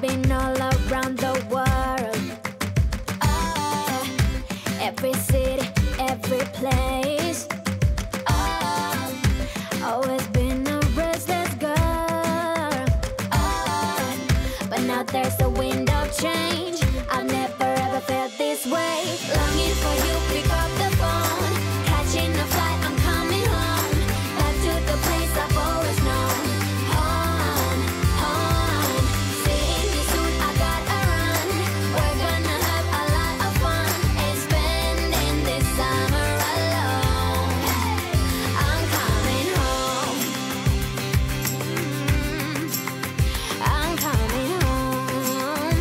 been all around the world. Every city, every place. Always been a restless girl. But now there's a wind of change. I've never ever felt this way. Longing for you, pick up the phone. Catching a flight, I'm coming home. Back to the place I've always known. Home, home. Seeing you soon, I gotta run. We're gonna have a lot of fun and spending this summer alone. I'm coming home. I'm coming home.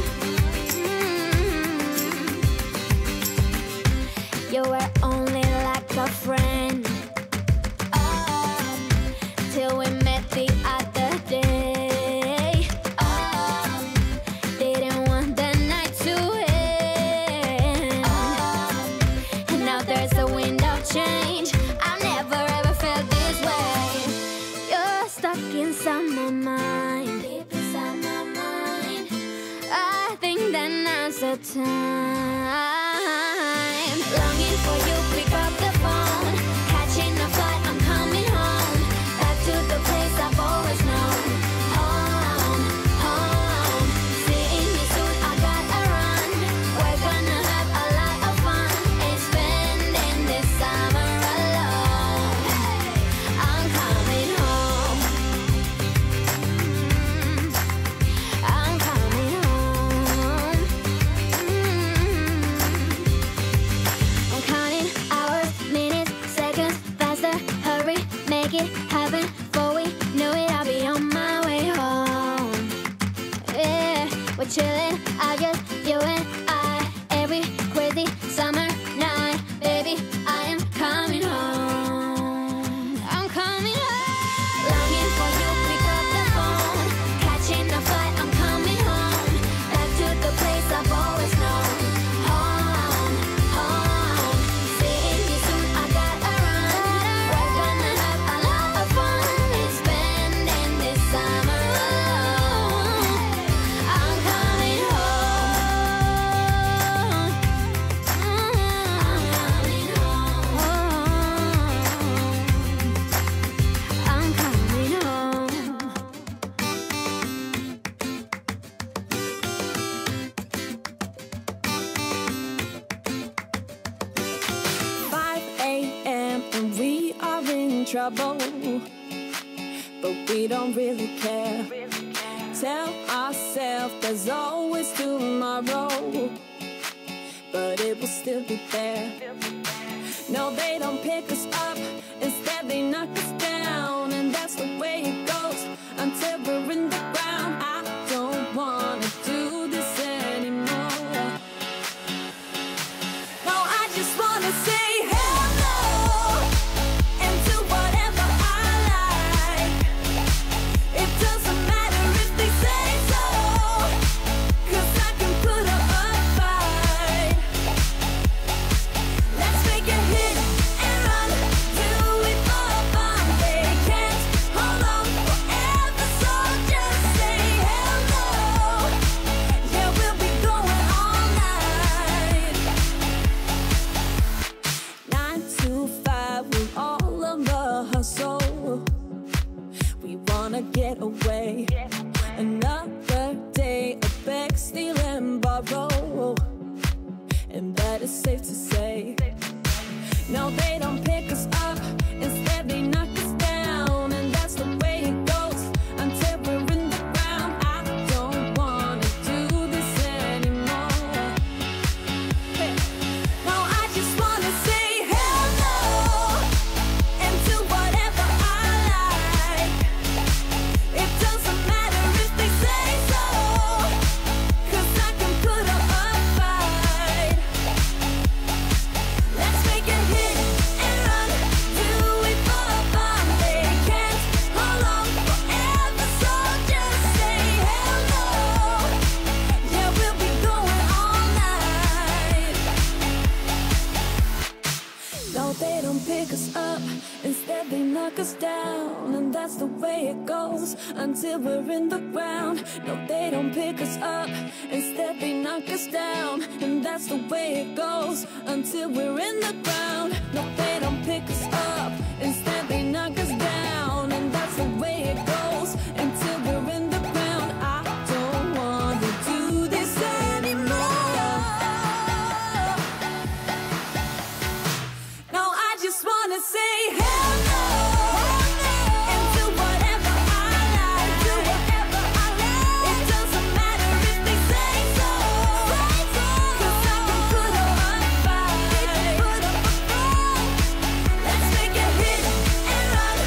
You were only like a friend. Till we met the other day. Didn't want the night to end. And now there's a wind of change. I've never ever felt this way. You're stuck inside my mind. Deep inside my mind. I think that now's the time. Longing for you, pick up the phone. Catching a flight, I'm coming home. Back to the place I've always known. Home, home. Seeing you soon, I gotta run. We're gonna have a lot of fun and spending this summer alone. I'm coming home. I'm coming home. I'm counting hours, minutes, seconds, faster. Hurry, make it happen. Before we know it, I'll be on my way home. Yeah, we're chilling, I just, you and I. Every crazy summer night, baby, I am coming home. I'm coming home. Longing for you, pick up the phone. Catching a flight, I'm coming home. Back to the place I've always known. Home, home. Seeing you soon, I gotta run. We're gonna have a lot of fun and spending this summer alone. I'm coming home. I'm coming home. I'm coming home. 5 a.m. and we are in trouble, but we don't really care. Tell ourselves there's always tomorrow, but it will still be there. No, they don't pick us up, instead they knock us down, and that's the way it goes until we're in the ground. I don't wanna do this anymore. No, I just wanna say hello and do whatever I like. It doesn't matter if they say so, 'cause I can put up a fight. Let's make a hit and run, do it for fun. They can't hold on forever, so just say hello. Yeah, we'll be going all night. 9 to 5, we're all on the hustle. We wanna get away. Another day of beg, steal and borrow, and that is safe to say. No, they don't pick us up, instead they knock us down, and that's the way it goes until we're in the ground. I don't wanna do this anymore. Hey. No, I just wanna say hello and do whatever I like. It doesn't matter if they say so, 'cause I can put up a fight. Let's make a hit pick us up, instead they knock us down. And that's the way it goes until we're in the ground. No, they don't pick us up, instead they knock us down. And that's the way it goes until we're in the ground. No, they don't pick us up, instead they knock us down. And that's the way it goes until we're in the ground. I don't want to do this anymore. No, I just want to say hell no, and do whatever I like. Do whatever I like. It doesn't matter if they say so. 'Cause I can put up a fight. Let's make a hit and run.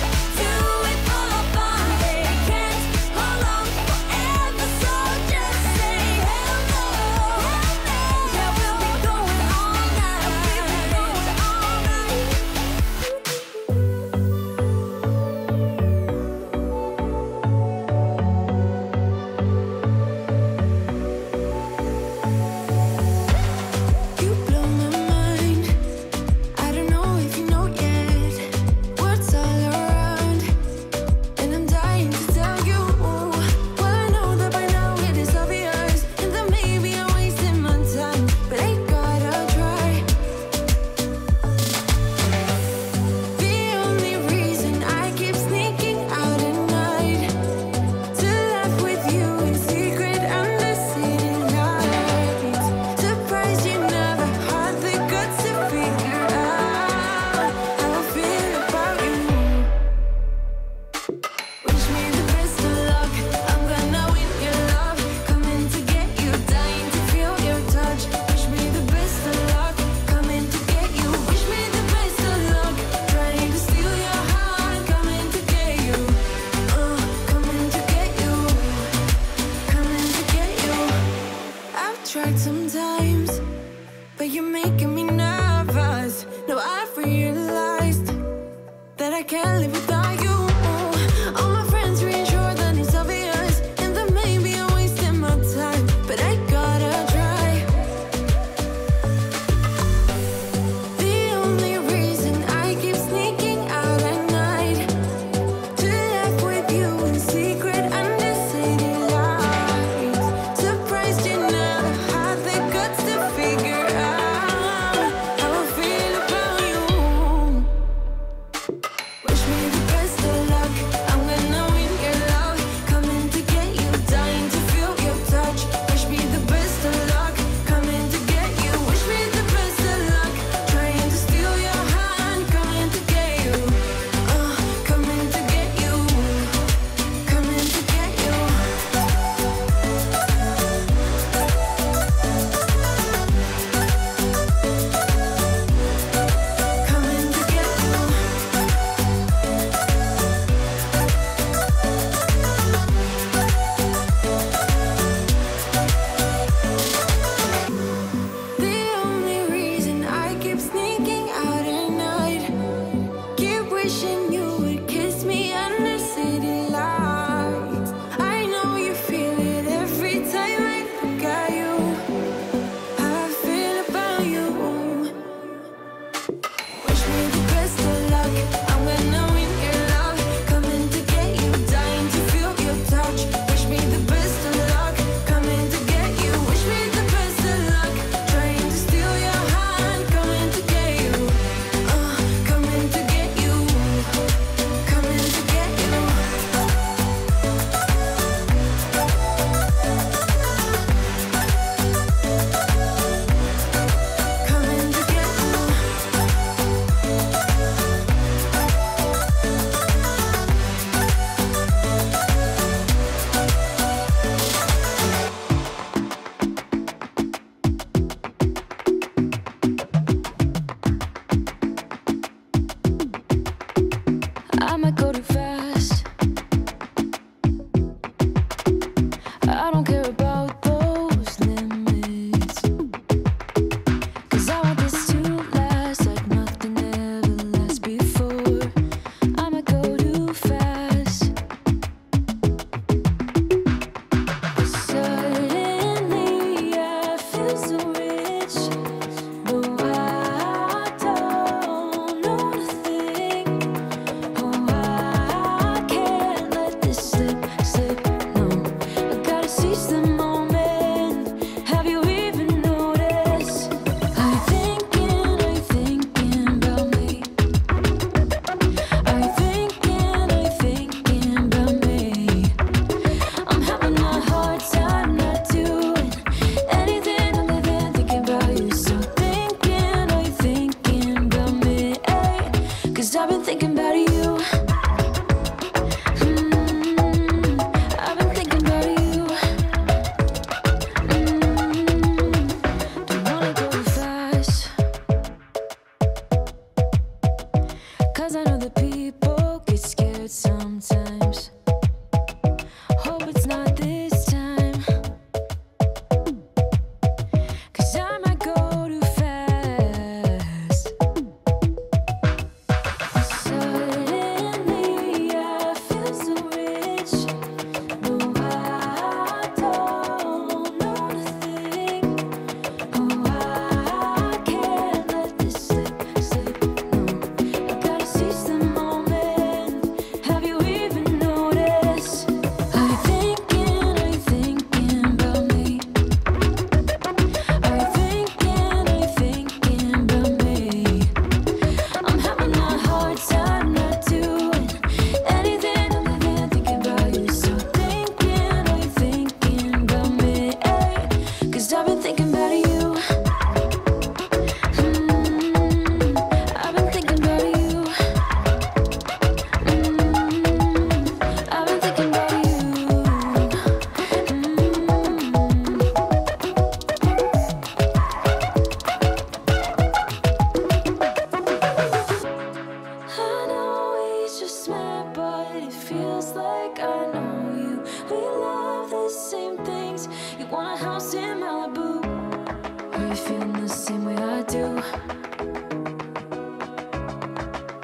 Do it for fun. They can't hold on forever, so just say hell no. Yeah, we'll be going all night. We'll be going all night. You blow my mind. I don't know if you know yet what's all around, and I'm dying to tell you. Well, I know that by now it is obvious, and that maybe I'm wasting my time, but I gotta try. The only reason I keep sneaking out at night to laugh with you in secret under city lights. Surprised you never had the guts to figure out how I feel about you. Wish me the best of luck. I'm gonna win your love. Coming to get you, dying to feel your touch. Wish me the best of luck. Coming to get you. Wish me the best of luck. Trying to steal your heart. Coming to get you. Coming to get you. Coming to get you. I've tried sometimes, but you're making me nervous. No, I've realized that I can't live without you. All my friends reassure that it's obvious, and that maybe I'm wasting my time, but I gotta try. The only reason I keep sneaking out at night to laugh with you in secret under city lights. Surprised you never had the guts to figure out how I feel about you. Wish me the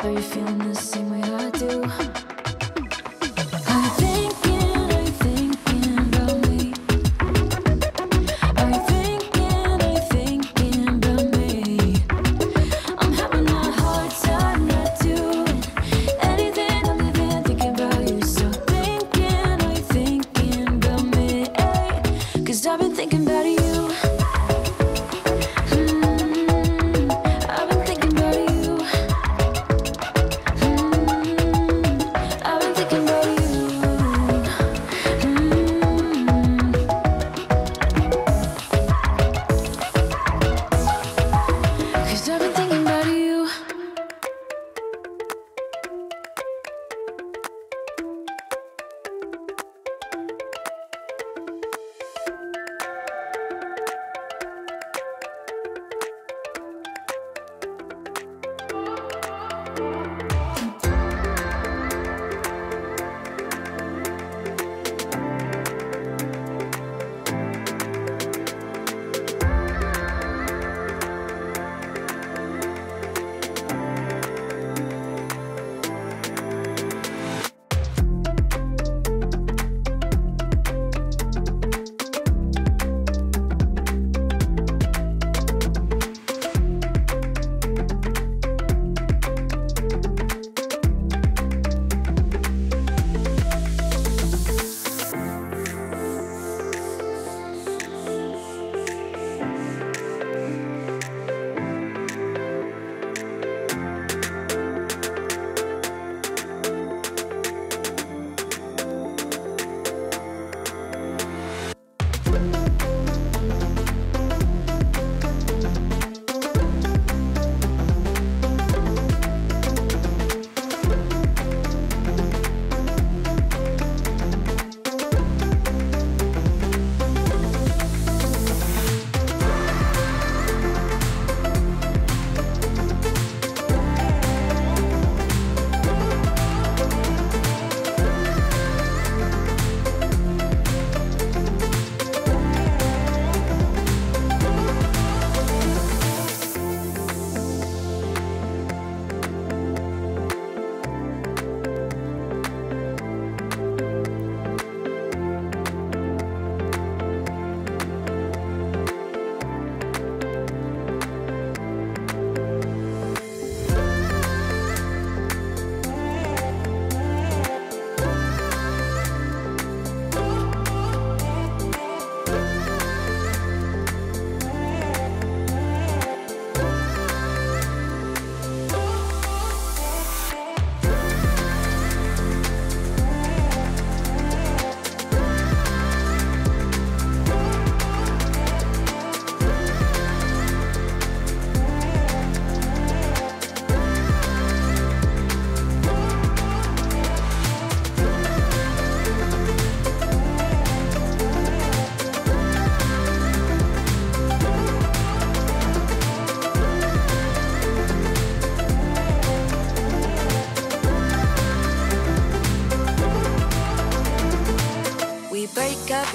Are you feeling the same way I do? Are you thinking about me? Are you thinking about me? I'm having a hard time not doing anything other than thinking about you. So are you thinking about me? 'Cause I've been thinking about you. I've been thinking about you. I've been thinking about you. Cause I've been thinking about you.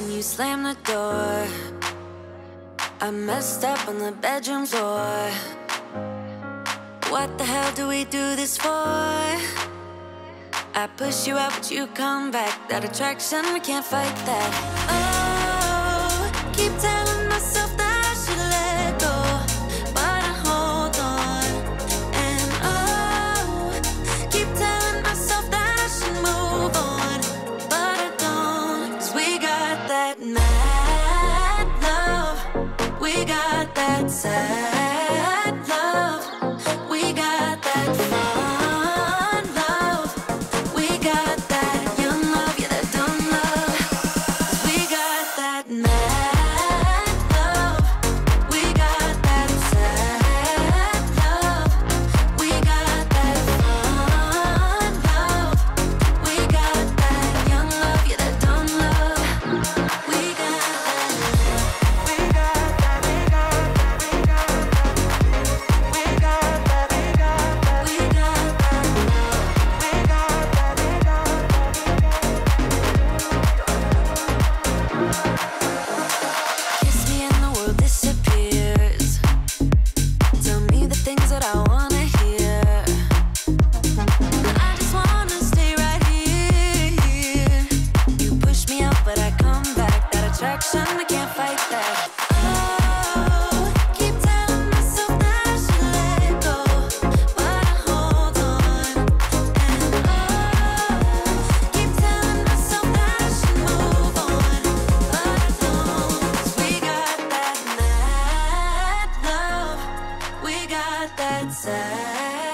You slammed the door. I messed up on the bedroom floor. What the hell do we do this for? I push you out, but you come back. That attraction, we can't fight that. Oh, keep telling myself that I should let go, but I hold on. And oh, keep telling myself that I should move on, but I don't. 'Cause we got that mad love, we got that sad love, we got that fun love, we got that young love, yeah, that dumb love. 'Cause we got that mad got that sass.